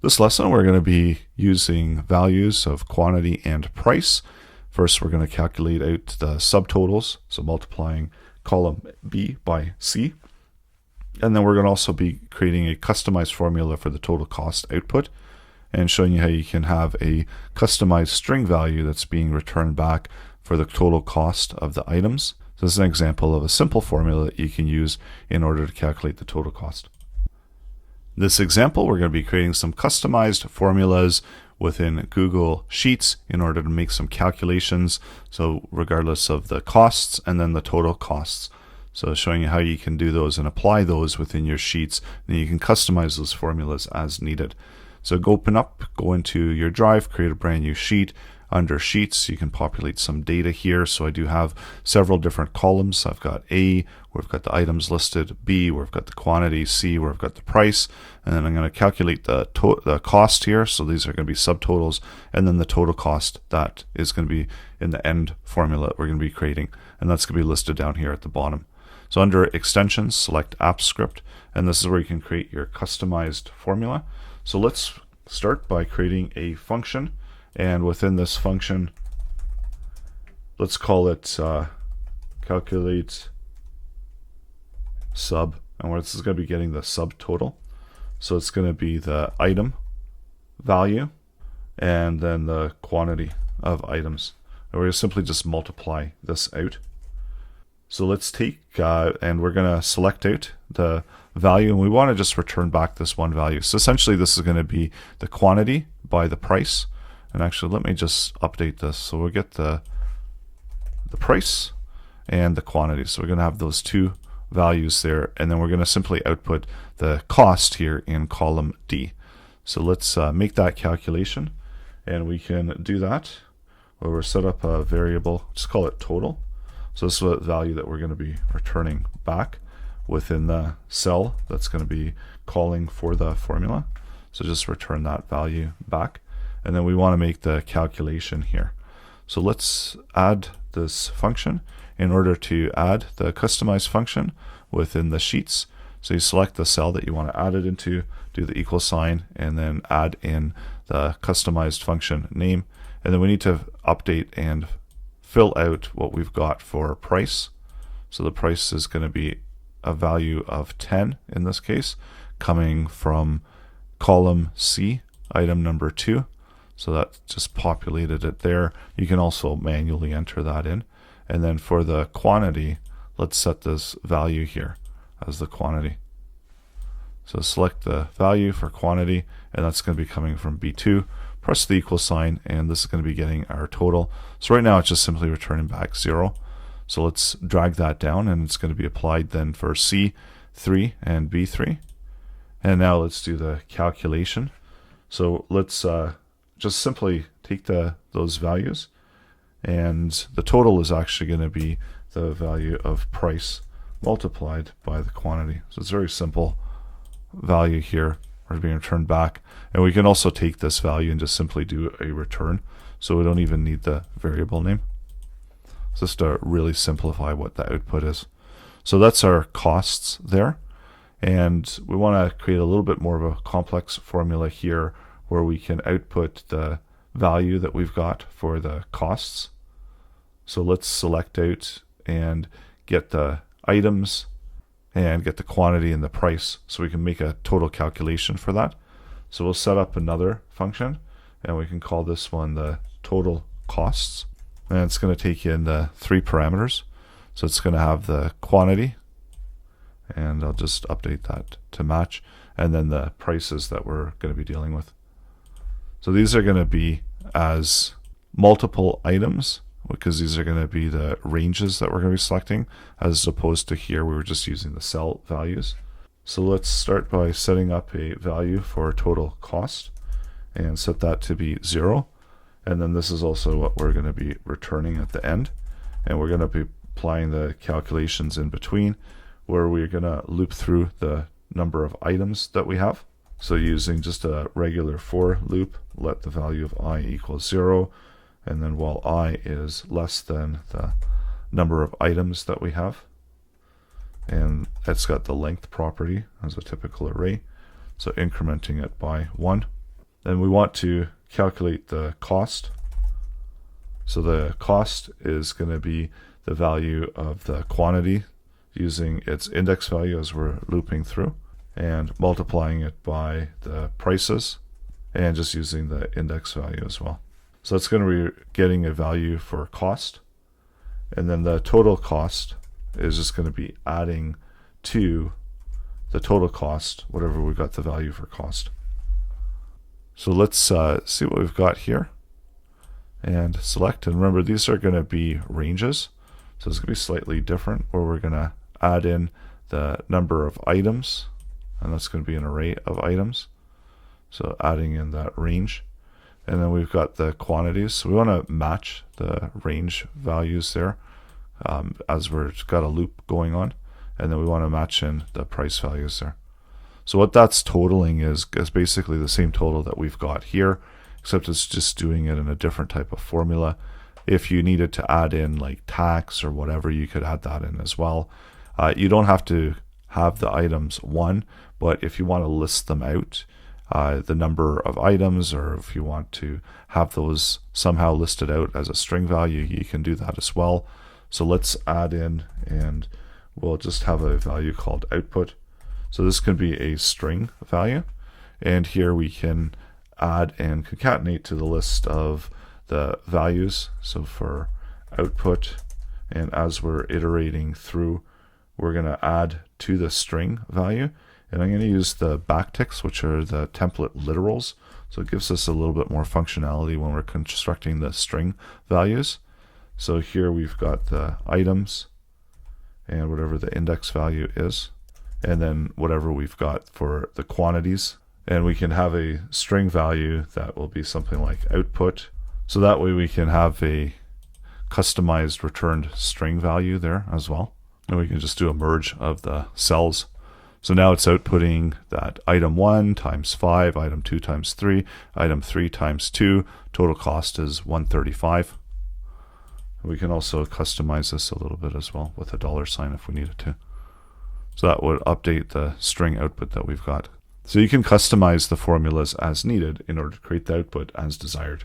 This lesson, we're going to be using values of quantity and price. First, we're going to calculate out the subtotals, so multiplying column B by C. And then we're going to also be creating a customized formula for the total cost output and showing you how you can have a customized string value that's being returned back for the total cost of the items. So this is an example of a simple formula that you can use in order to calculate the total cost. In this example, we're going to be creating some customized formulas within Google Sheets in order to make some calculations, so regardless of the costs and then the total costs. So showing you how you can do those and apply those within your sheets, and you can customize those formulas as needed. So go into your drive, create a brand new sheet. Under Sheets, you can populate some data here. So I do have several different columns. I've got A, where I've got the items listed, B, where I've got the quantity, C, where I've got the price, and then I'm going to calculate the cost here. So these are going to be subtotals, and then the total cost that is going to be in the end formula that we're going to be creating, and that's going to be listed down here at the bottom. So under Extensions, select App Script, and this is where you can create your customized formula. So let's start by creating a function. And within this function, let's call it calculate sub, and this is going to be getting the subtotal. So it's going to be the item value and then the quantity of items. And we're going to simply just multiply this out. So let's take and we're going to select out the value, and we want to just return back this one value. So essentially this is going to be the quantity by the price. And actually, let me just update this. So we'll get the price and the quantity. So we're going to have those two values there, and then we're going to simply output the cost here in column D. So let's make that calculation, and we can do that where we're set up a variable, just call it total. So this is the value that we're going to be returning back within the cell that's going to be calling for the formula. So just return that value back. And then we want to make the calculation here. So let's add this function. In order to add the customized function within the sheets, so you select the cell that you want to add it into, do the equal sign, and then add in the customized function name. And then we need to update and fill out what we've got for price. So the price is going to be a value of 10 in this case, coming from column C, item number 2. So that just populated it there. You can also manually enter that in. And then for the quantity, let's set this value here as the quantity. So select the value for quantity, and that's going to be coming from B2. Press the equal sign, and this is going to be getting our total. So right now it's just simply returning back 0. So let's drag that down, and it's going to be applied then for C3 and B3. And now let's do the calculation. So let's just simply take those values, and the total is actually going to be the value of price multiplied by the quantity. So it's a very simple value here. We're being returned back, and we can also take this value and just simply do a return, so we don't even need the variable name. Just to really simplify what the output is. So that's our costs there, and we want to create a little bit more of a complex formula here where we can output the value that we've got for the costs. So let's select out and get the items and get the quantity and the price, so we can make a total calculation for that. So we'll set up another function, and we can call this one the total costs. And it's going to take in the 3 parameters. So it's going to have the quantity, and I'll just update that to match, and then the prices that we're going to be dealing with. So these are going to be as multiple items, because these are going to be the ranges that we're going to be selecting, as opposed to here we were just using the cell values. So let's start by setting up a value for total cost and set that to be 0. And then this is also what we're going to be returning at the end. And we're going to be applying the calculations in between, where we're going to loop through the number of items that we have. So using just a regular for loop, let the value of I equal 0, and then while I is less than the number of items that we have, and it's got the length property as a typical array, so incrementing it by 1. Then we want to calculate the cost. So the cost is going to be the value of the quantity using its index value as we're looping through, and multiplying it by the prices and just using the index value as well. So it's going to be getting a value for cost, and then the total cost is just going to be adding to the total cost whatever we got the value for cost. So let's see what we've got here and select. And remember, these are going to be ranges, so it's going to be slightly different, where we're going to add in the number of items, and that's going to be an array of items, so adding in that range. And then we've got the quantities, so we want to match the range values there as we've got a loop going on, and then we want to match in the price values there. So what that's totaling is basically the same total that we've got here, except it's just doing it in a different type of formula. If you needed to add in like tax or whatever, you could add that in as well. You don't have to have the items one, but if you want to list them out, the number of items, or if you want to have those somehow listed out as a string value, you can do that as well. So let's add in, and we'll just have a value called output. So this can be a string value, and here we can add and concatenate to the list of the values. So for output, and as we're iterating through, we're going to add to the string value, and I'm going to use the backticks, which are the template literals. So it gives us a little bit more functionality when we're constructing the string values. So here we've got the items and whatever the index value is, and then whatever we've got for the quantities. And we can have a string value that will be something like output. So that way we can have a customized returned string value there as well. And we can just do a merge of the cells. So now it's outputting that item 1 times 5, item 2 times 3, item 3 times 2. Total cost is 135. We can also customize this a little bit as well with a $sign if we needed to. So that would update the string output that we've got. So you can customize the formulas as needed in order to create the output as desired.